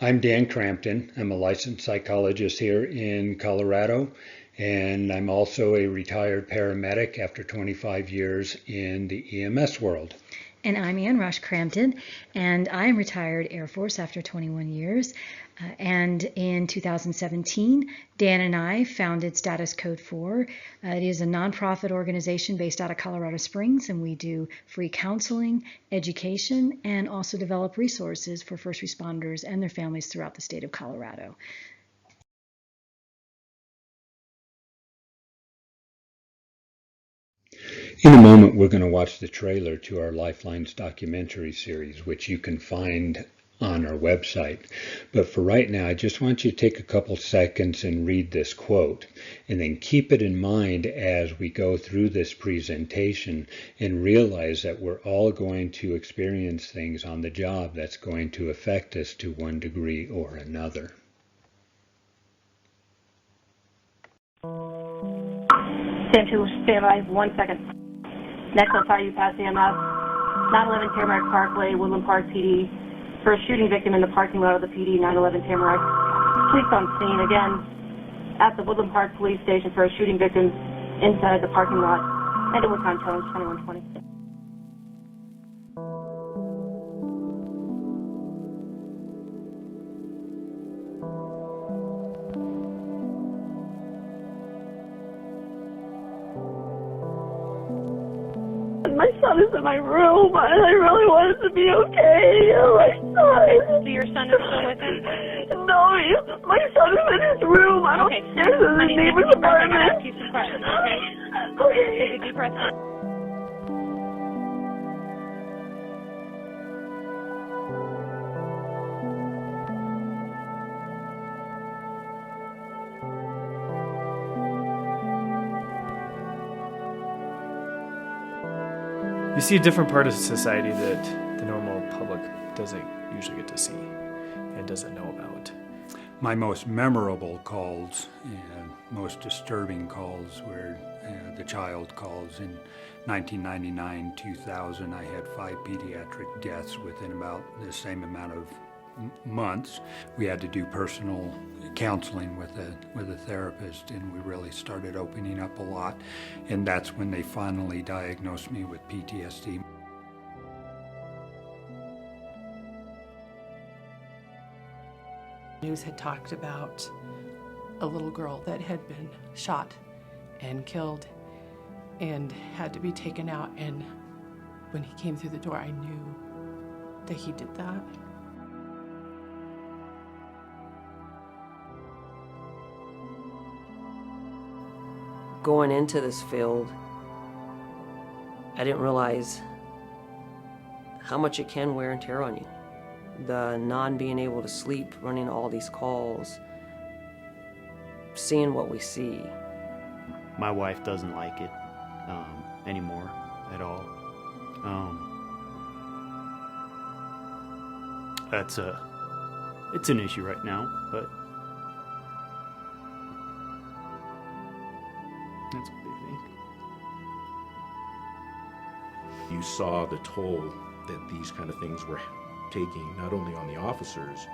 I'm Dan Crampton. I'm a licensed psychologist here in Colorado, and I'm also a retired paramedic after 25 years in the EMS world. And I'm Ann Rush Crampton, and I'm retired Air Force after 21 years. And in 2017, Dan and I founded Status Code 4. It is a nonprofit organization based out of Colorado Springs, and we do free counseling, education, and also develop resources for first responders and their families throughout the state of Colorado. In a moment, we're going to watch the trailer to our Lifelines documentary series, which you can find on our website. But for right now, I just want you to take a couple seconds and read this quote, and then keep it in mind as we go through this presentation and realize that we're all going to experience things on the job that's going to affect us to one degree or another. Stand to, stand by, 1 second. Next, I'll tell you past EMS, 911 Tamarack Parkway, Woodland Park PD, for a shooting victim in the parking lot of the PD, 911 Tamarack. Police on scene again at the Woodland Park Police Station for a shooting victim inside the parking lot. And at what time, Tones, 2120. My son is in my room, and I really want it to be okay. Oh, my son. So your son is still with him? No, my son is in his room. I don't care. This is the neighbor's apartment. I'm going to ask you some questions, okay? Okay. Take a deep breath. You see a different part of society that the normal public doesn't usually get to see and doesn't know about. My most memorable calls and most disturbing calls were the child calls in 1999, 2000. I had 5 pediatric deaths within about the same amount of months. We had to do personal counseling with a therapist, and we really started opening up a lot, and that's when they finally diagnosed me with PTSD. News had talked about a little girl that had been shot and killed and had to be taken out, and when he came through the door, I knew that he did that. Going into this field, I didn't realize how much it can wear and tear on you. The non-being able to sleep, running all these calls, seeing what we see. My wife doesn't like it anymore at all. It's an issue right now, but that's what they think. You saw the toll that these kind of things were taking, not only on the officers,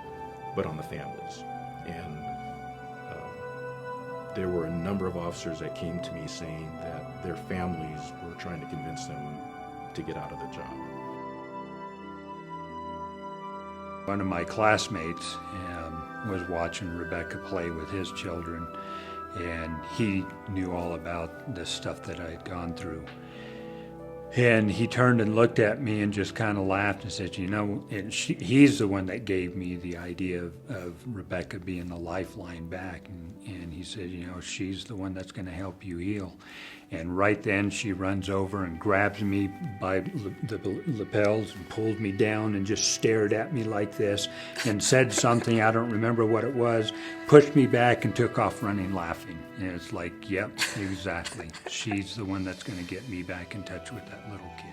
but on the families. And there were a number of officers that came to me saying that their families were trying to convince them to get out of the job. One of my classmates was watching Rebecca play with his children, and he knew all about the stuff that I had gone through. And he turned and looked at me and just kind of laughed and said, you know, he's the one that gave me the idea of Rebecca being the lifeline back. And he said, you know, she's the one that's going to help you heal. And right then she runs over and grabs me by the lapels and pulled me down and just stared at me like this and said something, I don't remember what it was, pushed me back and took off running laughing. And it's like, yep, exactly. She's the one that's going to get me back in touch with that little kid.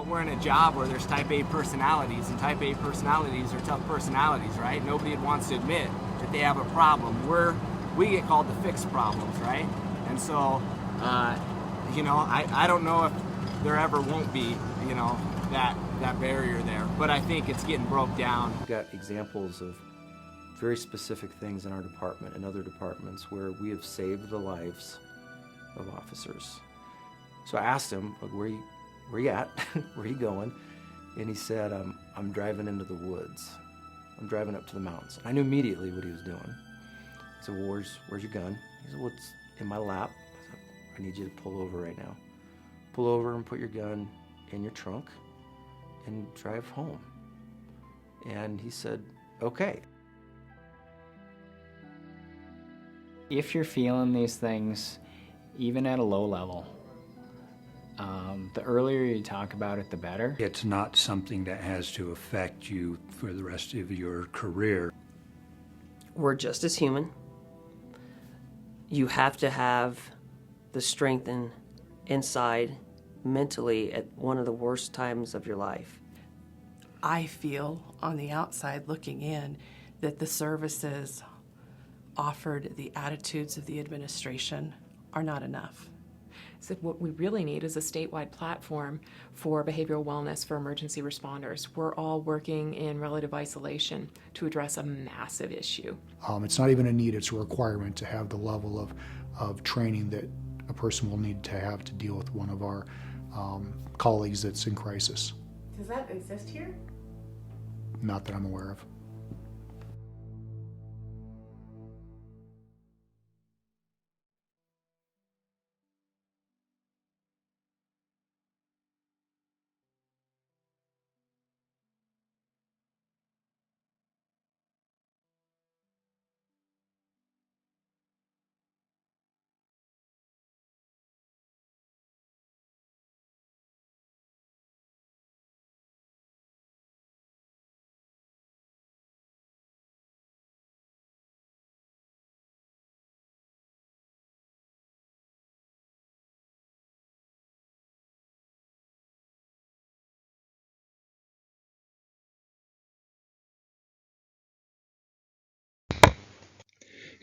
We're in a job where there's type A personalities, and type A personalities are tough personalities, right? Nobody wants to admit that they have a problem. We get called to fix problems, right? And so, you know, I don't know if there ever won't be, you know, that that barrier there. But I think it's getting broke down. We've got examples of very specific things in our department and other departments where we have saved the lives of officers. So I asked him, where you at? Where are you going? And he said, I'm driving into the woods. I'm driving up to the mountains. And I knew immediately what he was doing. I said, well, where's your gun? He said, well, it's in my lap. I said, I need you to pull over right now. Pull over and put your gun in your trunk and drive home. And he said, okay. If you're feeling these things, even at a low level, the earlier you talk about it, the better. It's not something that has to affect you for the rest of your career. We're just as human. You have to have the strength inside mentally at one of the worst times of your life. I feel on the outside looking in that the services offered, the attitudes of the administration are not enough. So what we really need is a statewide platform for behavioral wellness for emergency responders. We're all working in relative isolation to address a massive issue. It's not even a need, it's a requirement to have the level of training that a person will need to have to deal with one of our colleagues that's in crisis. Does that exist here? Not that I'm aware of.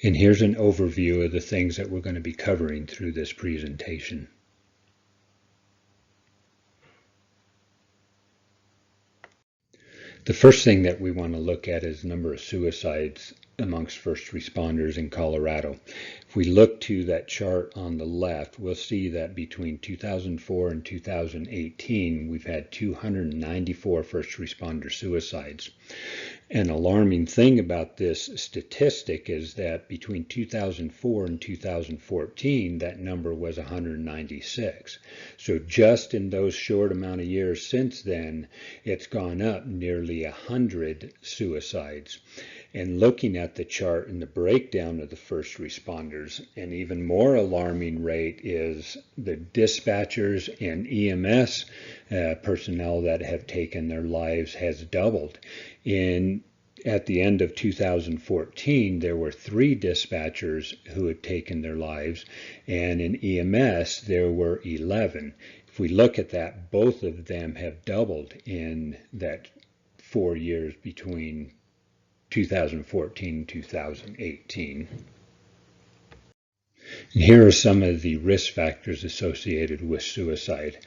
And here's an overview of the things that we're going to be covering through this presentation. The first thing that we want to look at is the number of suicides amongst first responders in Colorado. If we look to that chart on the left, we'll see that between 2004 and 2018, we've had 294 first responder suicides. An alarming thing about this statistic is that between 2004 and 2014, that number was 196. So just in those short amount of years since then, it's gone up nearly 100 suicides. And looking at the chart and the breakdown of the first responders, an even more alarming rate is the dispatchers and EMS personnel that have taken their lives has doubled. At the end of 2014, there were 3 dispatchers who had taken their lives, and in EMS, there were 11. If we look at that, both of them have doubled in that 4 years between 2014 and 2018. And here are some of the risk factors associated with suicide.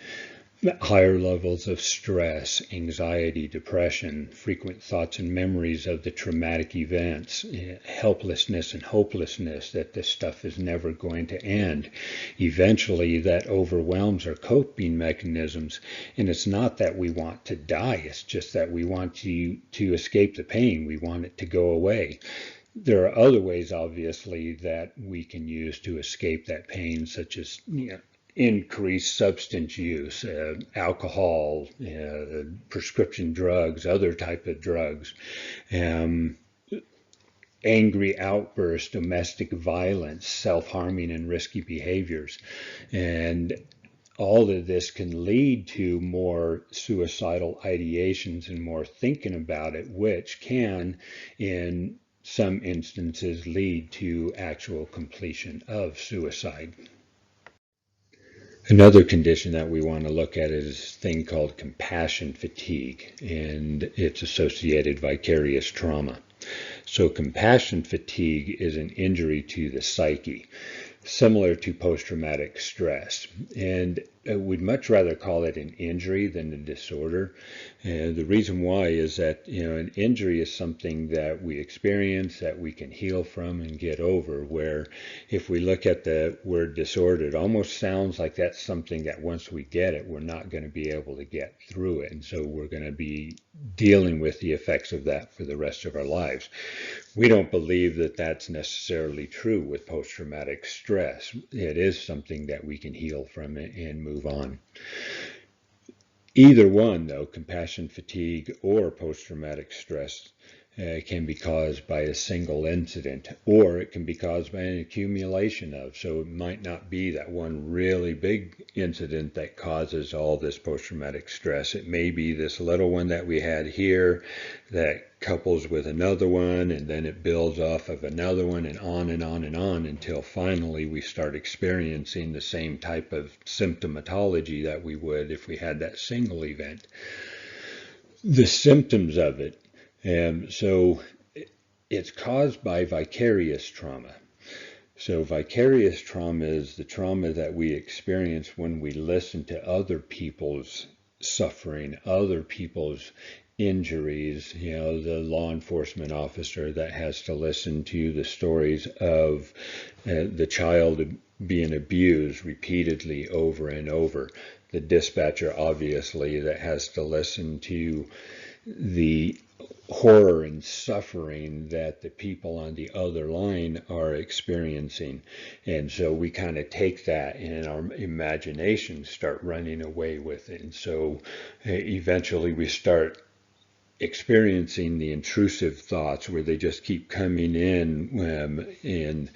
Higher levels of stress, anxiety, depression, frequent thoughts and memories of the traumatic events, helplessness and hopelessness that this stuff is never going to end. Eventually, that overwhelms our coping mechanisms. And it's not that we want to die, it's just that we want to escape the pain. We want it to go away. There are other ways, obviously, that we can use to escape that pain, such as increased substance use, alcohol, prescription drugs, other type of drugs, angry outbursts, domestic violence, self-harming and risky behaviors. And all of this can lead to more suicidal ideations and more thinking about it, which can, in some instances, lead to actual completion of suicide. Another condition that we want to look at is this thing called compassion fatigue, and it's associated vicarious trauma. So compassion fatigue is an injury to the psyche, similar to post-traumatic stress. And we'd much rather call it an injury than a disorder. And the reason why is that, an injury is something that we experience, that we can heal from and get over, where if we look at the word disorder, it almost sounds like that's something that once we get it, we're not going to be able to get through it. And so we're going to be dealing with the effects of that for the rest of our lives. We don't believe that that's necessarily true with post-traumatic stress. It is something that we can heal from it and move on. Either one, though, compassion fatigue or post-traumatic stress, can be caused by a single incident, or it can be caused by an accumulation of. So it might not be that one really big incident that causes all this post-traumatic stress. It may be this little one that we had here that couples with another one, and then it builds off of another one, and on and on and on until finally we start experiencing the same type of symptomatology that we would if we had that single event. The symptoms of it. So it's caused by vicarious trauma. So vicarious trauma is the trauma that we experience when we listen to other people's suffering, other people's injuries. The law enforcement officer that has to listen to the stories of the child being abused repeatedly over and over. The dispatcher, obviously, that has to listen to the horror and suffering that the people on the other line are experiencing. And so we kind of take that and our imaginations start running away with it. And so eventually we start experiencing the intrusive thoughts where they just keep coming in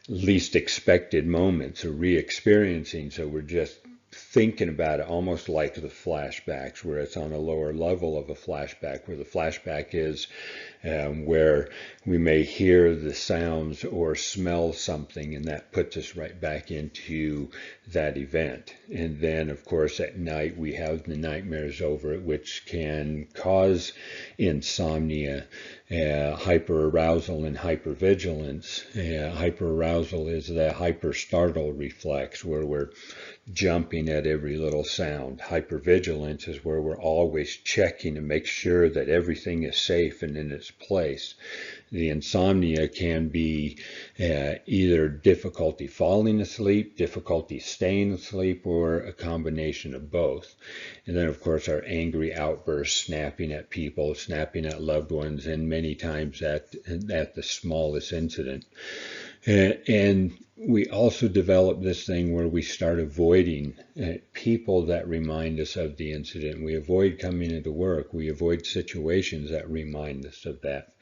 least expected moments, or re-experiencing. So we're just thinking about it almost like the flashbacks, where it's on a lower level of a flashback, where the flashback is where we may hear the sounds or smell something, and that puts us right back into that event. And then, of course, at night we have the nightmares over it, which can cause insomnia, hyperarousal, and hypervigilance. Hyperarousal is the hyperstartle reflex, where we're jumping at every little sound. Hypervigilance is where we're always checking to make sure that everything is safe and in its place. The insomnia can be either difficulty falling asleep, difficulty staying asleep, or a combination of both. And then, of course, our angry outbursts, snapping at people, snapping at loved ones, and many times at the smallest incident. And we also develop this thing where we start avoiding people that remind us of the incident. We avoid coming into work. We avoid situations that remind us of that.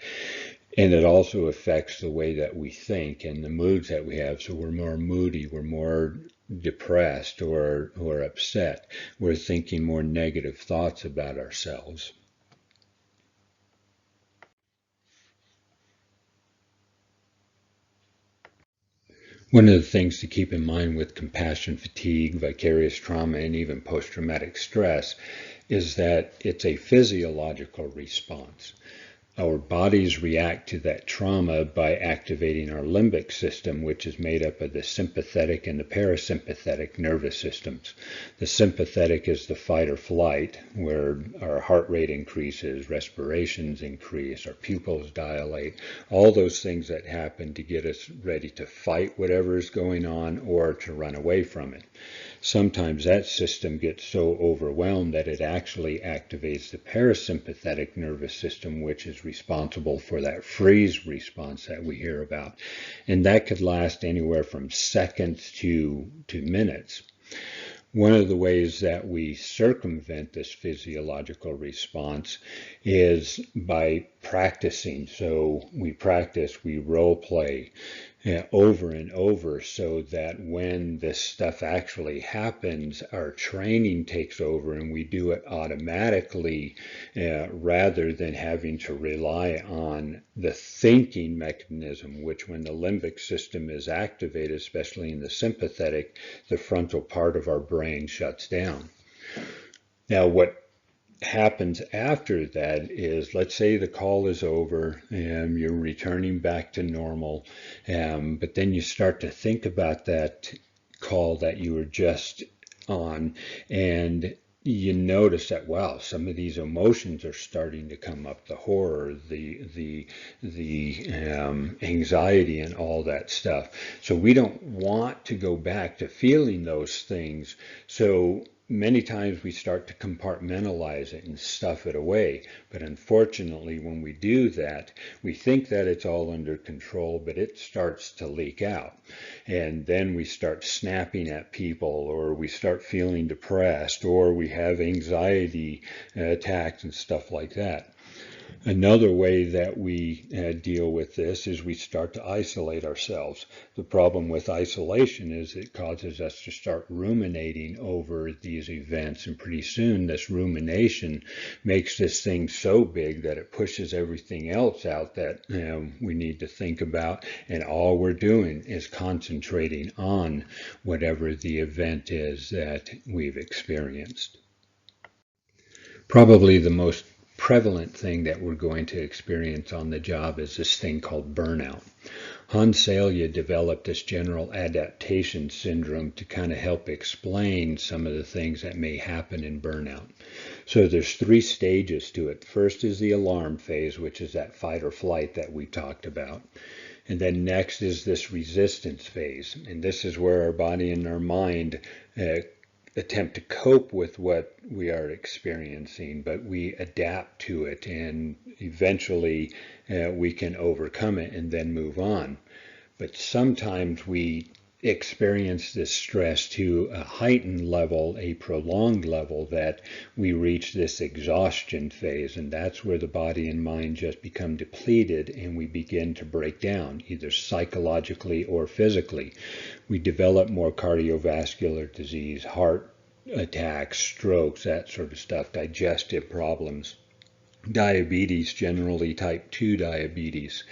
And it also affects the way that we think and the moods that we have. So we're more moody, we're more depressed or upset. We're thinking more negative thoughts about ourselves. One of the things to keep in mind with compassion fatigue, vicarious trauma, and even post-traumatic stress is that it's a physiological response. Our bodies react to that trauma by activating our limbic system, which is made up of the sympathetic and the parasympathetic nervous systems. The sympathetic is the fight or flight, where our heart rate increases, respirations increase, our pupils dilate, all those things that happen to get us ready to fight whatever is going on or to run away from it. Sometimes that system gets so overwhelmed that it actually activates the parasympathetic nervous system, which is responsible for that freeze response that we hear about. And that could last anywhere from seconds to minutes. One of the ways that we circumvent this physiological response is by practicing. So we practice, we role play over and over, so that when this stuff actually happens, our training takes over and we do it automatically rather than having to rely on the thinking mechanism, which when the limbic system is activated, especially in the sympathetic, the frontal part of our brain shuts down. Now, what happens after that is, let's say the call is over and you're returning back to normal, but then you start to think about that call that you were just on, and you notice that, wow, some of these emotions are starting to come up, the horror, the anxiety and all that stuff. So we don't want to go back to feeling those things. So many times we start to compartmentalize it and stuff it away. But unfortunately, when we do that, we think that it's all under control, but it starts to leak out. And then we start snapping at people, or we start feeling depressed, or we have anxiety attacks and stuff like that. Another way that we deal with this is we start to isolate ourselves. The problem with isolation is it causes us to start ruminating over these events, and pretty soon this rumination makes this thing so big that it pushes everything else out that we need to think about, and all we're doing is concentrating on whatever the event is that we've experienced. Probably the most prevalent thing that we're going to experience on the job is this thing called burnout. Hans Selye developed this general adaptation syndrome to kind of help explain some of the things that may happen in burnout. So there's 3 stages to it. First is the alarm phase, which is that fight or flight that we talked about. And then next is this resistance phase. And this is where our body and our mind attempt to cope with what we are experiencing, but we adapt to it, and eventually we can overcome it and then move on. But sometimes we experience this stress to a heightened level, a prolonged level, that we reach this exhaustion phase, and that's where the body and mind just become depleted and we begin to break down, either psychologically or physically. We develop more cardiovascular disease, heart attacks, strokes, that sort of stuff, digestive problems, diabetes, generally type 2 diabetes,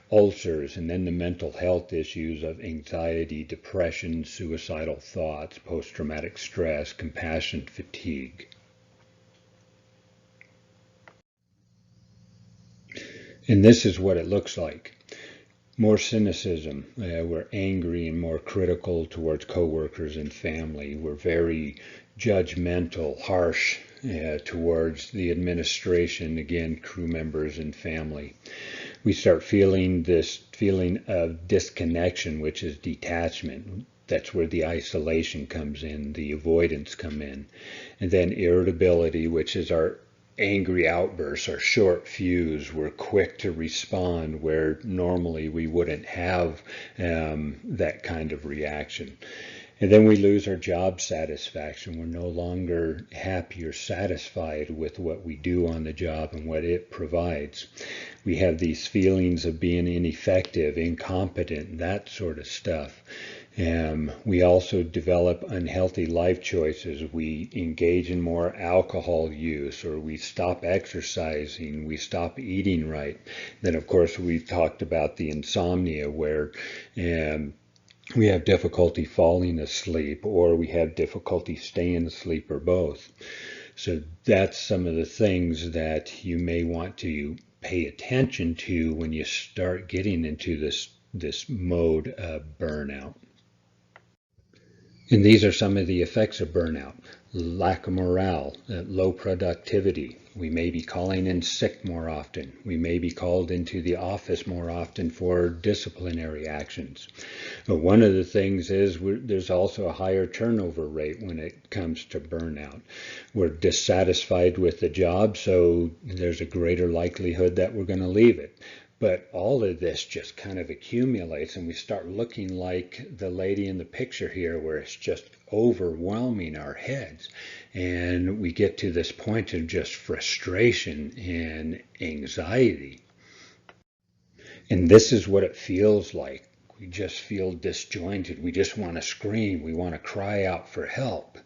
ulcers, and then the mental health issues of anxiety, depression, suicidal thoughts, post-traumatic stress, compassion fatigue. And this is what it looks like. More cynicism. We're angry and more critical towards coworkers and family. We're very judgmental, harsh towards the administration, again, crew members and family. We start feeling this feeling of disconnection, which is detachment. That's where the isolation comes in, the avoidance come in. And then irritability, which is our angry outbursts, our short fuse. We're quick to respond where normally we wouldn't have that kind of reaction. And then we lose our job satisfaction. We're no longer happy or satisfied with what we do on the job and what it provides. We have these feelings of being ineffective, incompetent, that sort of stuff. We also develop unhealthy life choices. We engage in more alcohol use, or we stop exercising, we stop eating right. Then, of course, we've talked about the insomnia, where we have difficulty falling asleep, or we have difficulty staying asleep, or both. So that's some of the things that you may want to pay attention to when you start getting into this mode of burnout. And these are some of the effects of burnout. Lack of morale, low productivity. We may be calling in sick more often. We may be called into the office more often for disciplinary actions. But one of the things is there's also a higher turnover rate when it comes to burnout. We're dissatisfied with the job, so there's a greater likelihood that we're going to leave it. But all of this just kind of accumulates, and we start looking like the lady in the picture here, where it's just overwhelming our heads. And we get to this point of just frustration and anxiety. And this is what it feels like. We just feel disjointed. We just want to scream. We want to cry out for help.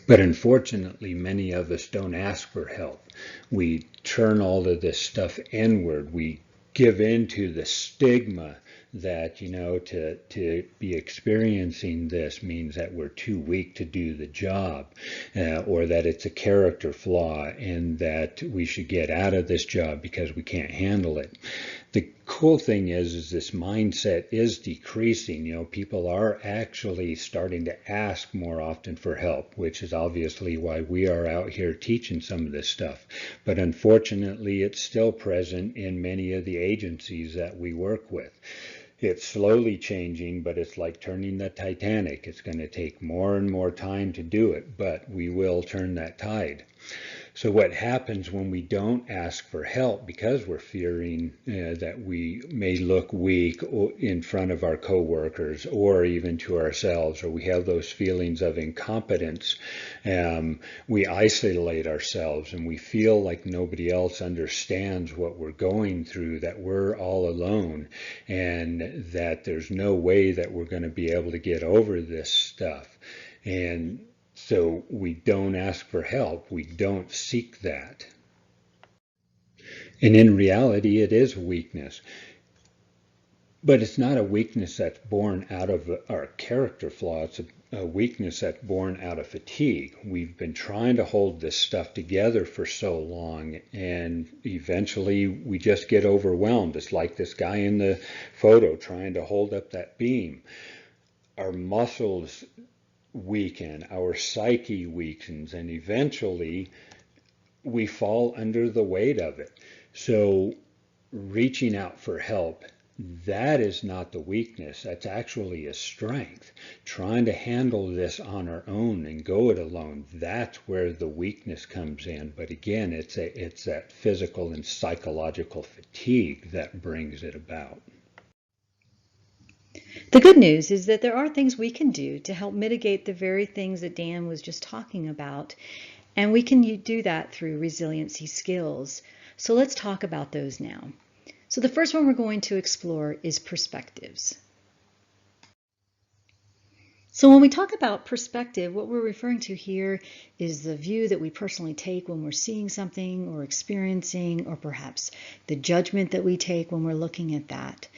But unfortunately, many of us don't ask for help. We turn all of this stuff inward. We give in to the stigma that, to be experiencing this means that we're too weak to do the job, or that it's a character flaw and that we should get out of this job because we can't handle it. The cool thing is this mindset is decreasing. You know, people are actually starting to ask more often for help, which is obviously why we are out here teaching some of this stuff. But unfortunately, it's still present in many of the agencies that we work with. It's slowly changing, but it's like turning the Titanic. It's going to take more and more time to do it, but we will turn that tide. So what happens when we don't ask for help because we're fearing that we may look weak in front of our coworkers or even to ourselves, or we have those feelings of incompetence, we isolate ourselves and we feel like nobody else understands what we're going through, that we're all alone, and that there's no way that we're going to be able to get over this stuff. And so we don't ask for help. We don't seek that. And in reality, it is a weakness. But it's not a weakness that's born out of our character flaw. It's a weakness that's born out of fatigue. We've been trying to hold this stuff together for so long, and eventually we just get overwhelmed. It's like this guy in the photo trying to hold up that beam. Our muscles weaken, our psyche weakens, and eventually we fall under the weight of it. So reaching out for help, that is not the weakness. That's actually a strength. Trying to handle this on our own and go it alone, that's where the weakness comes in. But again, it's that physical and psychological fatigue that brings it about. The good news is that there are things we can do to help mitigate the very things that Dan was just talking about, and we can do that through resiliency skills. So let's talk about those now. So the first one we're going to explore is perspectives. So when we talk about perspective, what we're referring to here is the view that we personally take when we're seeing something or experiencing, or perhaps the judgment that we take when we're looking at that.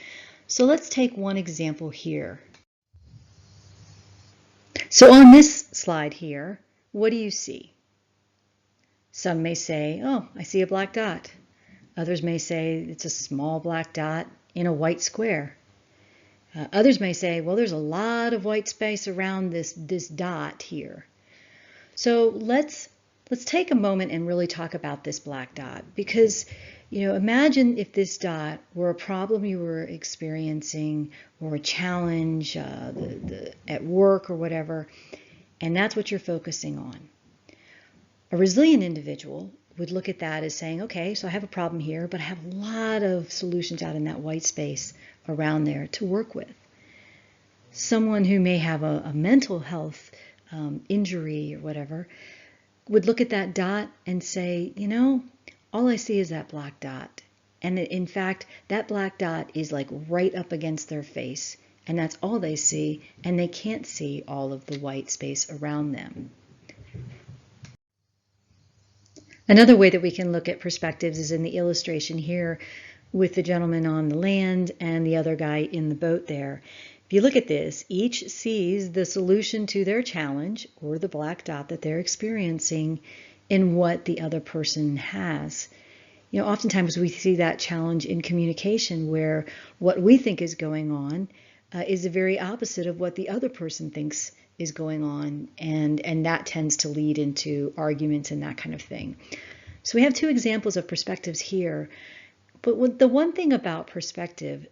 So let's take one example here. So on this slide here, what do you see? Some may say, oh, I see a black dot. Others may say it's a small black dot in a white square. Others may say, well, there's a lot of white space around this dot here. So let's take a moment and really talk about this black dot, because imagine if this dot were a problem you were experiencing or a challenge at work or whatever, and that's what you're focusing on. A resilient individual would look at that as saying, okay, so I have a problem here, but I have a lot of solutions out in that white space around there to work with. Someone who may have a mental health injury or whatever would look at that dot and say, all I see is that black dot. And in fact, that black dot is like right up against their face, and that's all they see, and they can't see all of the white space around them. Another way that we can look at perspectives is in the illustration here with the gentleman on the land and the other guy in the boat there. If you look at this, each sees the solution to their challenge or the black dot that they're experiencing in what the other person has. Oftentimes we see that challenge in communication where what we think is going on is the very opposite of what the other person thinks is going on, and that tends to lead into arguments and that kind of thing. So we have two examples of perspectives here, but the one thing about perspective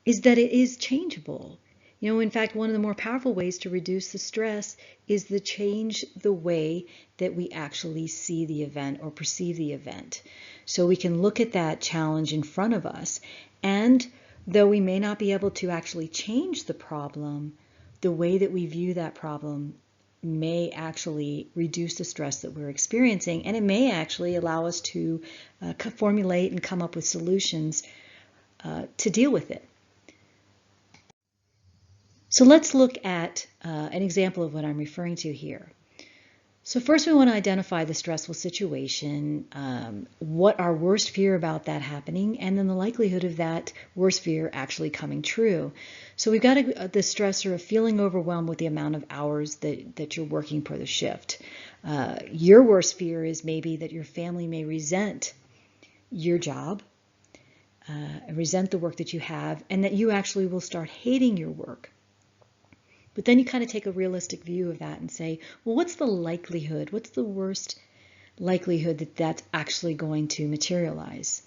is that it is changeable. In fact, one of the more powerful ways to reduce the stress is to change the way that we actually see the event or perceive the event. So we can look at that challenge in front of us, and though we may not be able to actually change the problem, the way that we view that problem may actually reduce the stress that we're experiencing, and it may actually allow us to formulate and come up with solutions to deal with it. So let's look at an example of what I'm referring to here. So first we want to identify the stressful situation, what our worst fear about that happening, and then the likelihood of that worst fear actually coming true. So we've got the stressor of feeling overwhelmed with the amount of hours that you're working per the shift. Your worst fear is maybe that your family may resent your job. resent the work that you have, and that you actually will start hating your work. But then you kind of take a realistic view of that and say, well, what's the likelihood? What's the worst likelihood that that's actually going to materialize?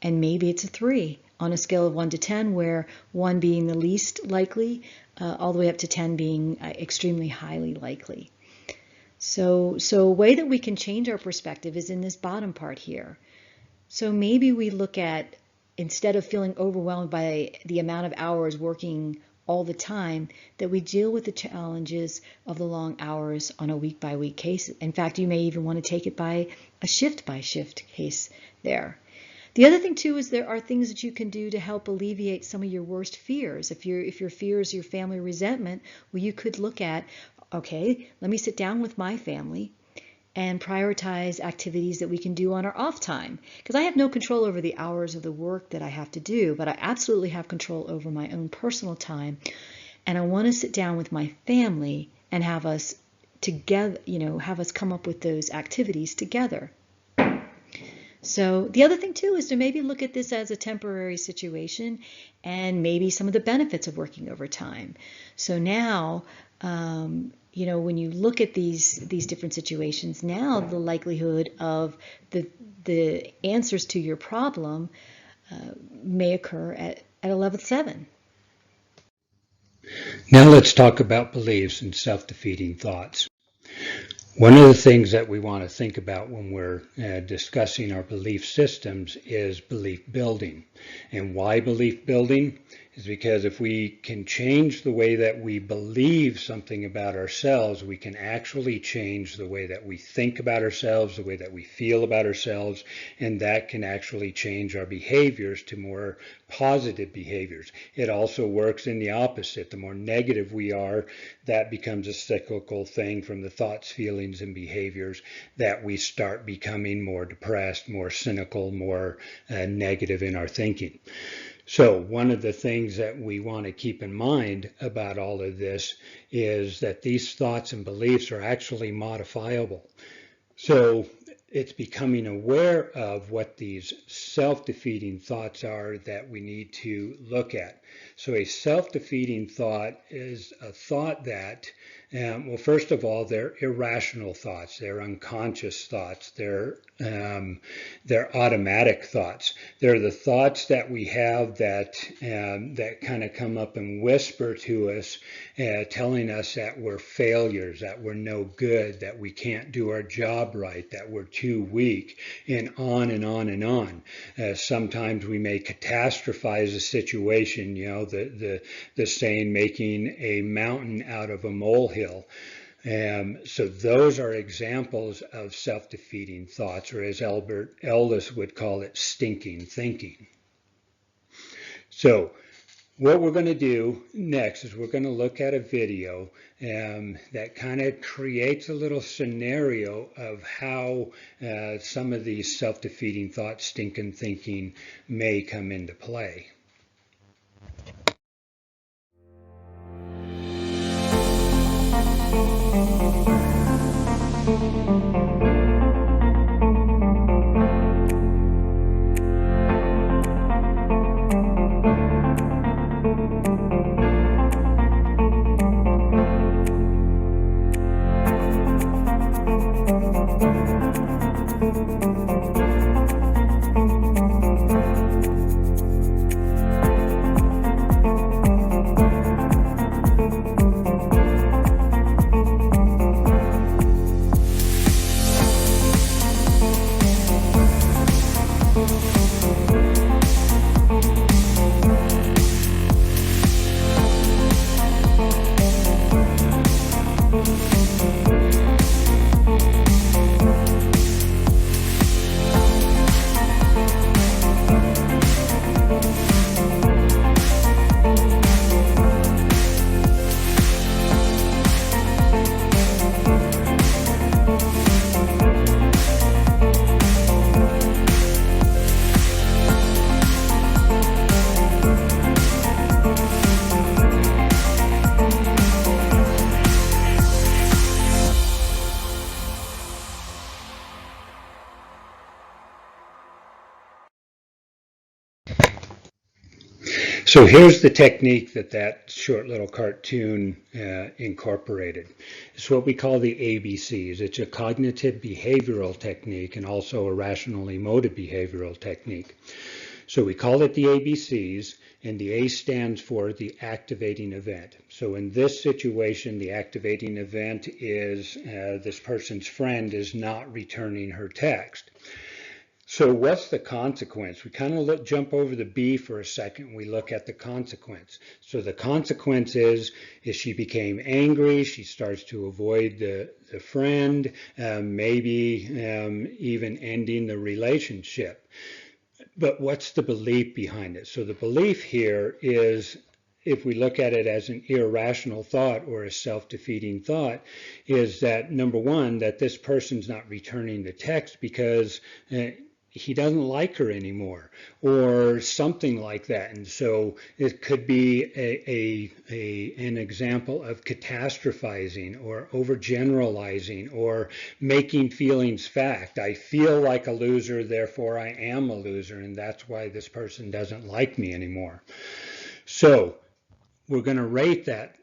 And maybe it's a 3 on a scale of 1 to 10, where 1 being the least likely, all the way up to 10 being extremely highly likely. So a way that we can change our perspective is in this bottom part here. So maybe we look at, instead of feeling overwhelmed by the amount of hours working all the time, that we deal with the challenges of the long hours on a week-by-week case. In fact, you may even want to take it by a shift-by-shift case there. The other thing too is there are things that you can do to help alleviate some of your worst fears. If your fear is your family resentment, well, you could look at, okay, let me sit down with my family and prioritize activities that we can do on our off time. Because I have no control over the hours of the work that I have to do, but I absolutely have control over my own personal time. And I want to sit down with my family and have us together, have us come up with those activities together. So the other thing too is to maybe look at this as a temporary situation and maybe some of the benefits of working overtime. So now, when you look at these different situations, now the likelihood of the answers to your problem may occur at a level 7. Now let's talk about beliefs and self-defeating thoughts. One of the things that we want to think about when we're discussing our belief systems is belief building. And why belief building? Is because if we can change the way that we believe something about ourselves, we can actually change the way that we think about ourselves, the way that we feel about ourselves, and that can actually change our behaviors to more positive behaviors. It also works in the opposite. The more negative we are, that becomes a cyclical thing from the thoughts, feelings, and behaviors that we start becoming more depressed, more cynical, more negative in our thinking. So one of the things that we want to keep in mind about all of this is that these thoughts and beliefs are actually modifiable. So it's becoming aware of what these self-defeating thoughts are that we need to look at. So a self-defeating thought is a thought that, well, first of all, they're irrational thoughts. They're unconscious thoughts. They're automatic thoughts. They're the thoughts that we have that kind of come up and whisper to us, telling us that we're failures, that we're no good, that we can't do our job right, that we're too weak, and on and on and on. Sometimes we may catastrophize a situation, the saying, making a mountain out of a molehill. So those are examples of self-defeating thoughts, or as Albert Ellis would call it, stinking thinking. So what we're going to do next is we're going to look at a video that kind of creates a little scenario of how some of these self-defeating thoughts, stinking thinking, may come into play. So here's the technique that short little cartoon incorporated. It's what we call the ABCs. It's a cognitive behavioral technique and also a rational emotive behavioral technique. So we call it the ABCs, and the A stands for the activating event. So in this situation, the activating event is this person's friend is not returning her text. So what's the consequence? We kind of jump over the B for a second. We look at the consequence. So the consequence is she became angry. She starts to avoid the friend, maybe even ending the relationship. But what's the belief behind it? So the belief here is, if we look at it as an irrational thought or a self-defeating thought, is that, number one, that this person's not returning the text because he doesn't like her anymore, or something like that. And so it could be an example of catastrophizing or overgeneralizing or making feelings fact. I feel like a loser, therefore I am a loser, and that's why this person doesn't like me anymore. So we're going to rate that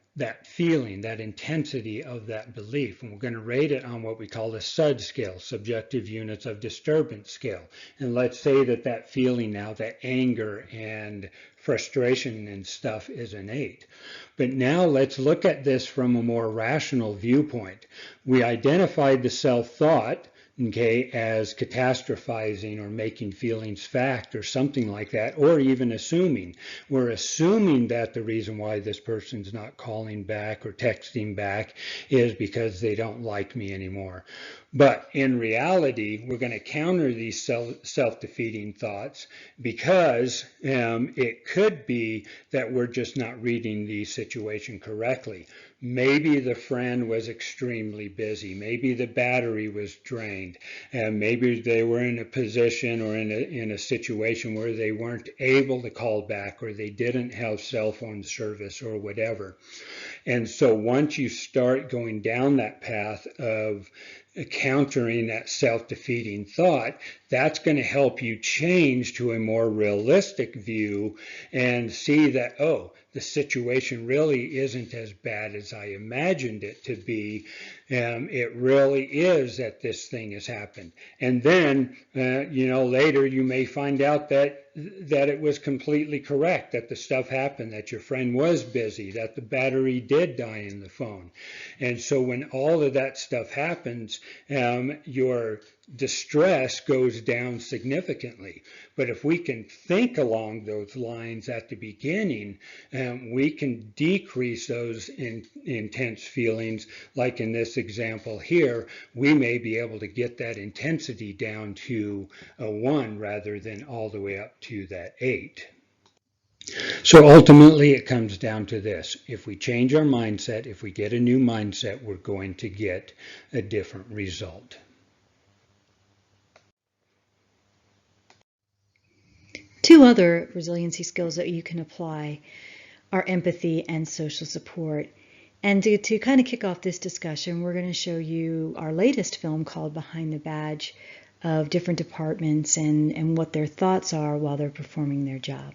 feeling, that intensity of that belief, and we're going to rate it on what we call the SUD scale, subjective units of disturbance scale. And let's say that feeling now, that anger and frustration and stuff, is an 8. But now let's look at this from a more rational viewpoint. We identified the self-thought, okay, as catastrophizing or making feelings fact or something like that, or even assuming. We're assuming that the reason why this person's not calling back or texting back is because they don't like me anymore. But in reality, we're going to counter these self-defeating thoughts, because it could be that we're just not reading the situation correctly. Maybe the friend was extremely busy. Maybe the battery was drained. And maybe they were in a position or in a situation where they weren't able to call back, or they didn't have cell phone service or whatever. And so once you start going down that path of countering that self-defeating thought, that's going to help you change to a more realistic view and see that, oh, the situation really isn't as bad as I imagined it to be. It really is that this thing has happened. And then, later you may find out that it was completely correct, that the stuff happened, that your friend was busy, that the battery did die in the phone. And so when all of that stuff happens, your distress goes down significantly. But if we can think along those lines at the beginning, we can decrease those intense feelings. Like in this example here, we may be able to get that intensity down to a 1 rather than all the way up to that 8. So ultimately it comes down to this. If we change our mindset, if we get a new mindset, we're going to get a different result. Two other resiliency skills that you can apply are empathy and social support. And to kind of kick off this discussion, we're going to show you our latest film called Behind the Badge, of different departments and what their thoughts are while they're performing their job.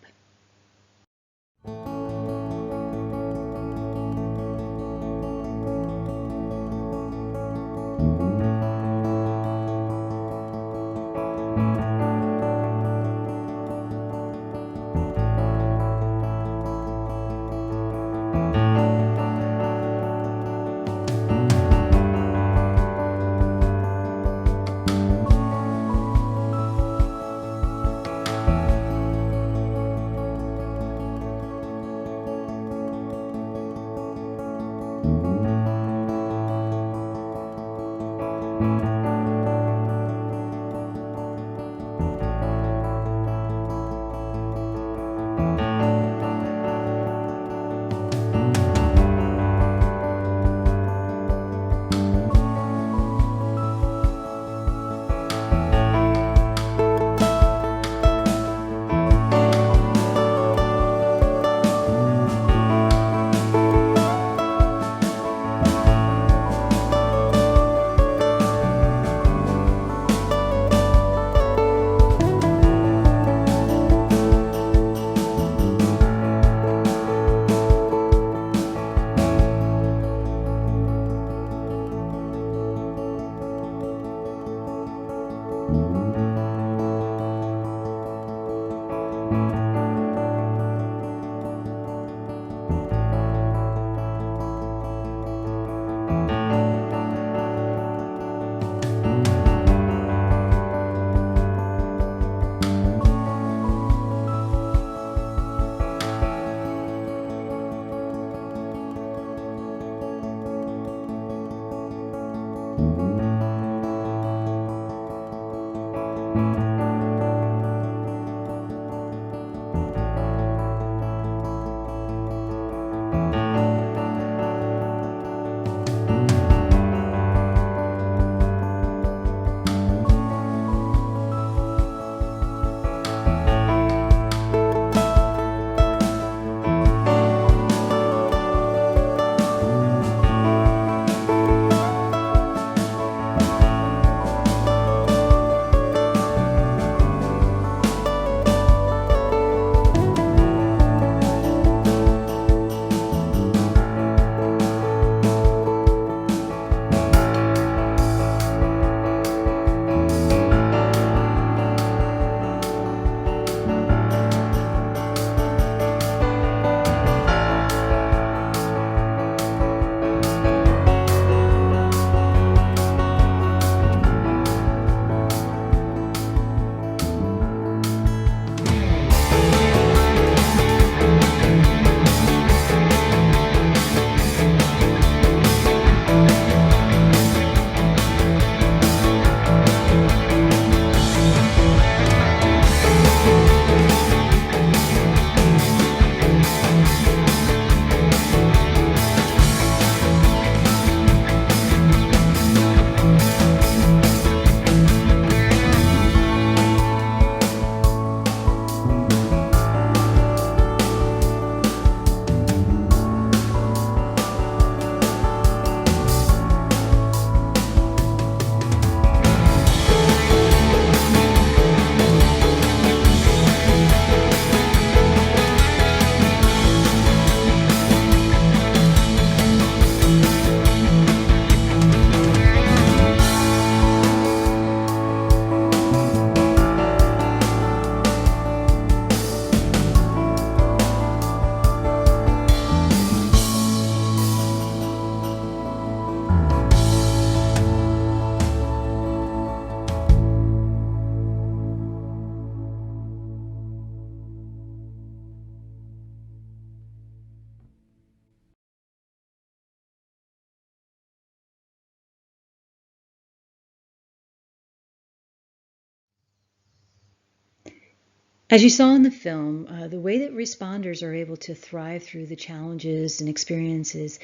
As you saw in the film, the way that responders are able to thrive through the challenges and experiences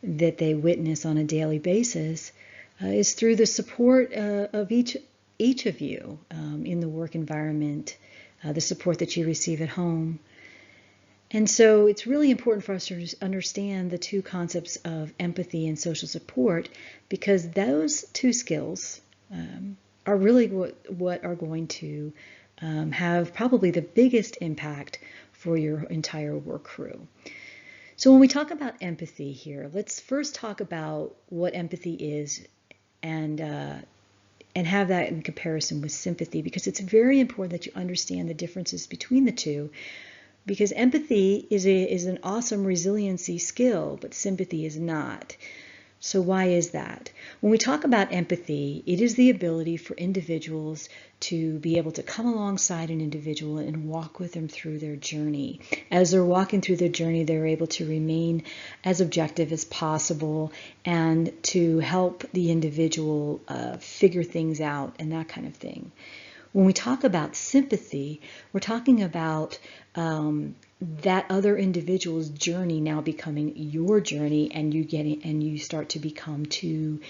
that they witness on a daily basis is through the support of each of you in the work environment, the support that you receive at home. And so it's really important for us to understand the two concepts of empathy and social support, because those two skills are really what are going to have probably the biggest impact for your entire work crew. So when we talk about empathy here, let's first talk about what empathy is and have that in comparison with sympathy, because it's very important that you understand the differences between the two, because empathy is an awesome resiliency skill, but sympathy is not. So why is that? When we talk about empathy, it is the ability for individuals to be able to come alongside an individual and walk with them through their journey. As they're walking through their journey, they're able to remain as objective as possible and to help the individual figure things out and that kind of thing. When we talk about sympathy, we're talking about that other individual's journey now becoming your journey, and you start to become too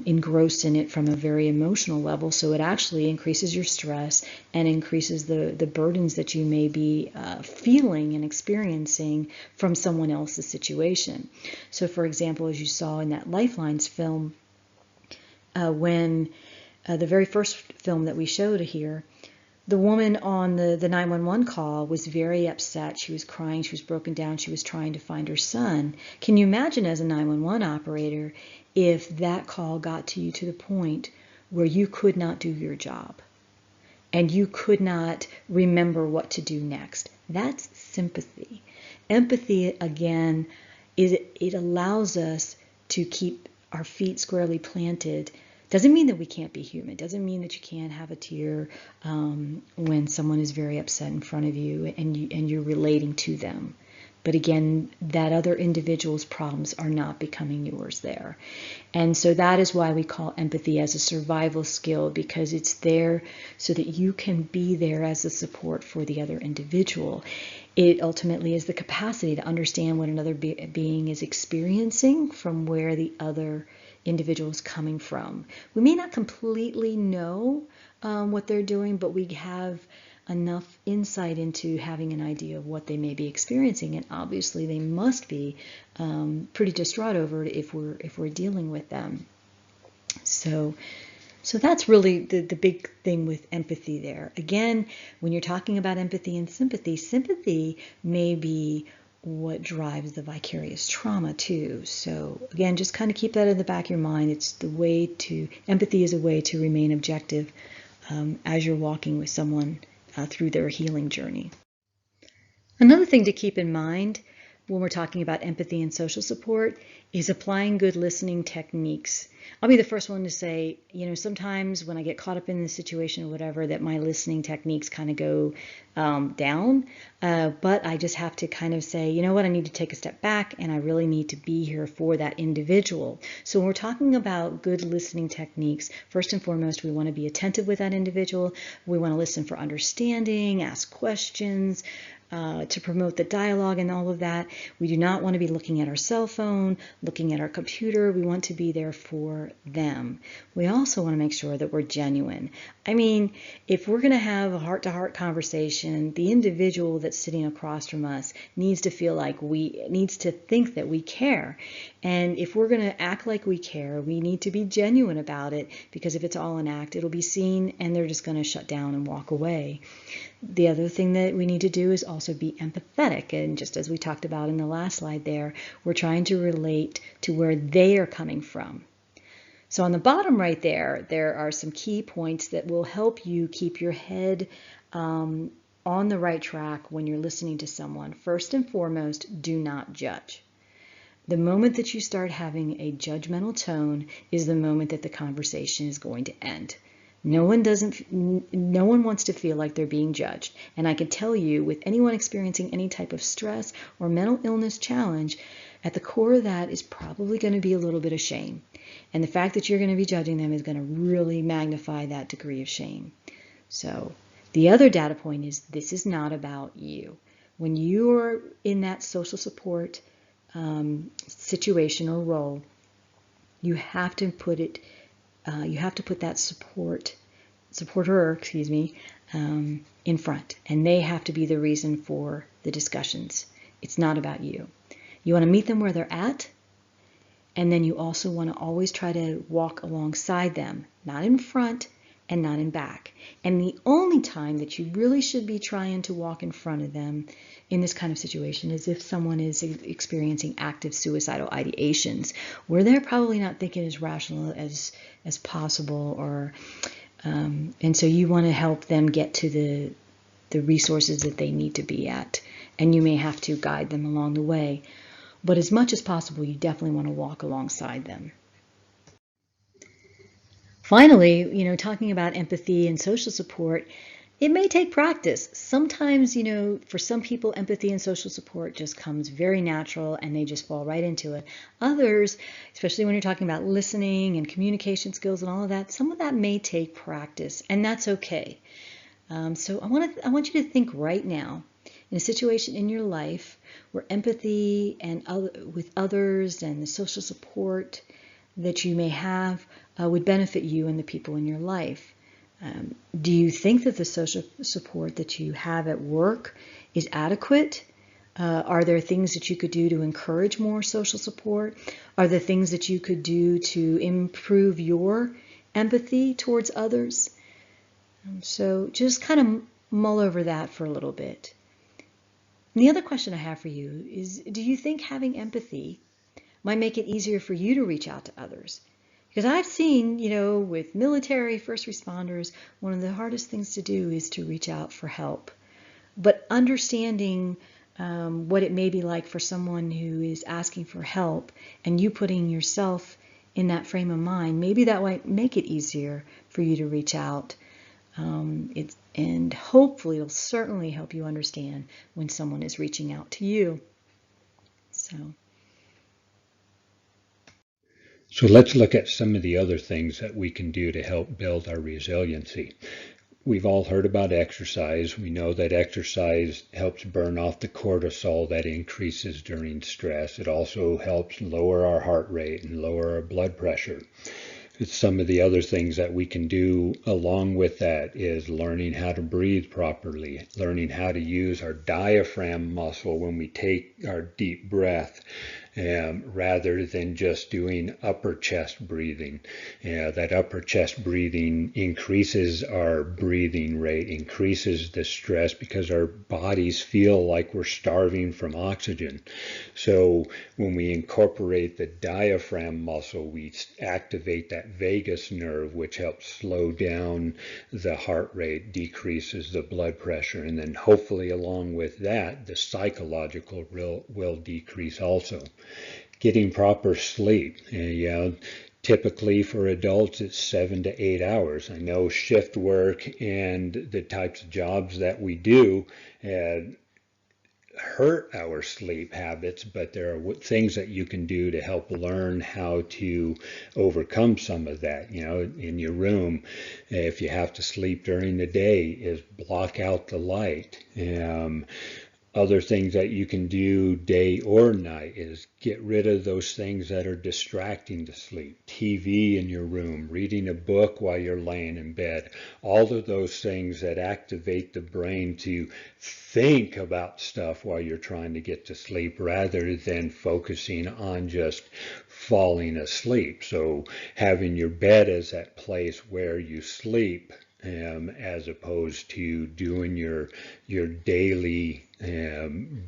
engrossed in it from a very emotional level. So it actually increases your stress and increases the burdens that you may be feeling and experiencing from someone else's situation. So for example, as you saw in that Lifelines film, when the very first film that we showed here, the woman on the 911 call was very upset. She was crying. She was broken down. She was trying to find her son. Can you imagine, as a 911 operator, if that call got to you to the point where you could not do your job? and you could not remember what to do next. That's sympathy. Empathy, again, it allows us to keep our feet squarely planted. Doesn't mean that we can't be human. Doesn't mean that you can't have a tear when someone is very upset in front of you and you're relating to them. But again, that other individual's problems are not becoming yours there. And so that is why we call empathy as a survival skill, because it's there so that you can be there as a support for the other individual. It ultimately is the capacity to understand what another being is experiencing from where the other individual is coming from. We may not completely know what they're doing, but we have enough insight into having an idea of what they may be experiencing, and obviously they must be pretty distraught over it if we're dealing with them. So that's really the big thing with empathy there. Again, when you're talking about empathy and sympathy, sympathy may be what drives the vicarious trauma too. So again, just kind of keep that in the back of your mind. Empathy is a way to remain objective as you're walking with someone through their healing journey. Another thing to keep in mind when we're talking about empathy and social support is applying good listening techniques. I'll be the first one to say, sometimes when I get caught up in the situation or whatever, that my listening techniques kind of go down, but I just have to kind of say, you know what, I need to take a step back and I really need to be here for that individual. So when we're talking about good listening techniques, first and foremost, we want to be attentive with that individual. We want to listen for understanding, ask questions, to promote the dialogue and all of that. We do not want to be looking at our cell phone, looking at our computer. We want to be there for them. We also want to make sure that we're genuine. I mean, if we're going to have a heart-to-heart conversation, the individual that's sitting across from us needs to think that we care. And if we're going to act like we care, we need to be genuine about it, because if it's all an act, it'll be seen and they're just going to shut down and walk away. The other thing that we need to do is also be empathetic. And just as we talked about in the last slide there, we're trying to relate to where they are coming from. So on the bottom right there are some key points that will help you keep your head on the right track when you're listening to someone. First and foremost, do not judge. The moment that you start having a judgmental tone is the moment that the conversation is going to end. No one wants to feel like they're being judged. And I can tell you, with anyone experiencing any type of stress or mental illness challenge, at the core of that is probably going to be a little bit of shame. And the fact that you're going to be judging them is going to really magnify that degree of shame. So the other data point is, this is not about you. When you're in that social support situation or role, you have to put that supporter, in front, and they have to be the reason for the discussions. It's not about you. You want to meet them where they're at, and then you also want to always try to walk alongside them, not in front and not in back. And the only time that you really should be trying to walk in front of them in this kind of situation is if someone is experiencing active suicidal ideations, where they're probably not thinking as rational as possible, or and so you want to help them get to the resources that they need to be at, and you may have to guide them along the way. But as much as possible, you definitely want to walk alongside them. Finally, talking about empathy and social support, it may take practice. Sometimes, for some people, empathy and social support just comes very natural and they just fall right into it. Others, especially when you're talking about listening and communication skills and all of that, some of that may take practice, and that's okay. So I want you to think right now, in a situation in your life where empathy and with others and the social support that you may have would benefit you and the people in your life. Do you think that the social support that you have at work is adequate? Are there things that you could do to encourage more social support? Are there things that you could do to improve your empathy towards others? So just kind of mull over that for a little bit. And the other question I have for you is, do you think having empathy might make it easier for you to reach out to others? Because I've seen, with military, first responders, one of the hardest things to do is to reach out for help. But understanding what it may be like for someone who is asking for help and you putting yourself in that frame of mind, maybe that might make it easier for you to reach out. And hopefully it'll certainly help you understand when someone is reaching out to you. So let's look at some of the other things that we can do to help build our resiliency. We've all heard about exercise. We know that exercise helps burn off the cortisol that increases during stress. It also helps lower our heart rate and lower our blood pressure. Some of the other things that we can do along with that is learning how to breathe properly, learning how to use our diaphragm muscle when we take our deep breath, rather than just doing upper chest breathing. That upper chest breathing increases our breathing rate, increases the stress because our bodies feel like we're starving from oxygen. So when we incorporate the diaphragm muscle, we activate that vagus nerve, which helps slow down the heart rate, decreases the blood pressure, and then hopefully along with that, the psychological will decrease also. Getting proper sleep. Typically for adults, it's 7 to 8 hours. I know shift work and the types of jobs that we do hurt our sleep habits, but there are things that you can do to help learn how to overcome some of that. In your room, if you have to sleep during the day, is block out the light. Other things that you can do day or night is get rid of those things that are distracting to sleep. TV in your room, reading a book while you're laying in bed. All of those things that activate the brain to think about stuff while you're trying to get to sleep rather than focusing on just falling asleep. So having your bed as that place where you sleep, as opposed to doing your daily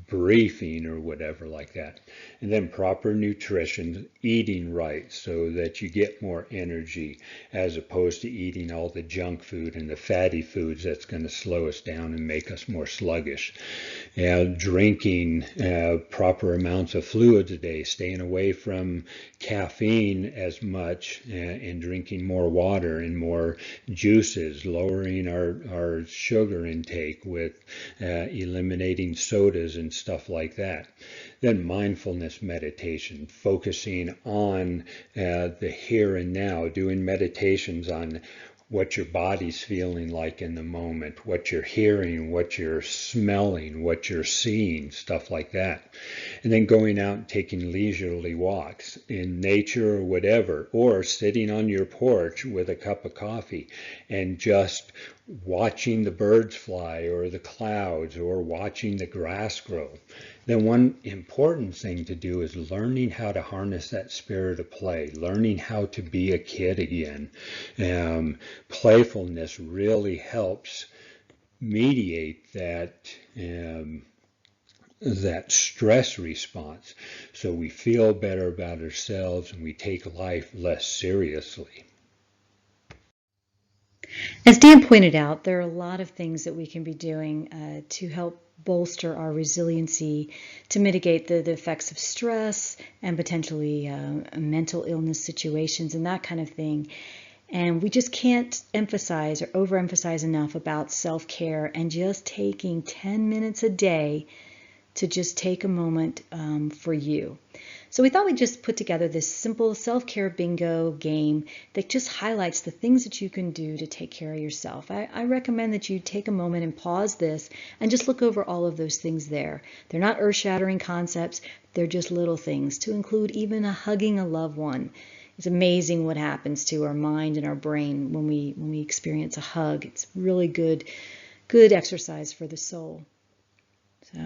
briefing or whatever like that. And then proper nutrition, eating right so that you get more energy as opposed to eating all the junk food and the fatty foods that's going to slow us down and make us more sluggish. Drinking proper amounts of fluids a day, staying away from caffeine as much, and drinking more water and more juices, lowering our sugar intake with eliminating sodas and stuff like that. Then mindfulness meditation, focusing on the here and now, doing meditations on what your body's feeling like in the moment, what you're hearing, what you're smelling, what you're seeing, stuff like that. And then going out and taking leisurely walks in nature or whatever, or sitting on your porch with a cup of coffee and just watching the birds fly or the clouds or watching the grass grow. Then one important thing to do is learning how to harness that spirit of play, learning how to be a kid again. Playfulness really helps mediate that stress response, so we feel better about ourselves and we take life less seriously. As Dan pointed out, there are a lot of things that we can be doing to help bolster our resiliency, to mitigate the effects of stress and potentially mental illness situations and that kind of thing. And we just can't emphasize or overemphasize enough about self-care and just taking 10 minutes a day to just take a moment for you. So we thought we'd just put together this simple self-care bingo game that just highlights the things that you can do to take care of yourself. I recommend that you take a moment and pause this and just look over all of those things there. They're not earth-shattering concepts, they're just little things, to include even hugging a loved one. It's amazing what happens to our mind and our brain when we experience a hug. It's really good exercise for the soul. So,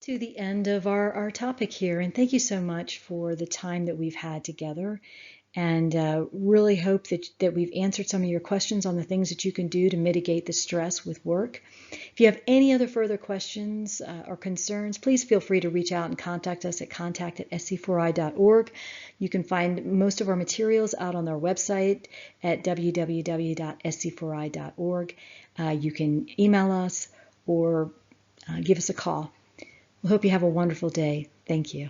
to the end of our topic here, and thank you so much for the time that we've had together, and really hope that we've answered some of your questions on the things that you can do to mitigate the stress with work. If you have any other further questions or concerns, please feel free to reach out and contact us at contact@sc4i.org. You can find most of our materials out on our website at www.sc4i.org. You can email us or give us a call. We hope you have a wonderful day. Thank you.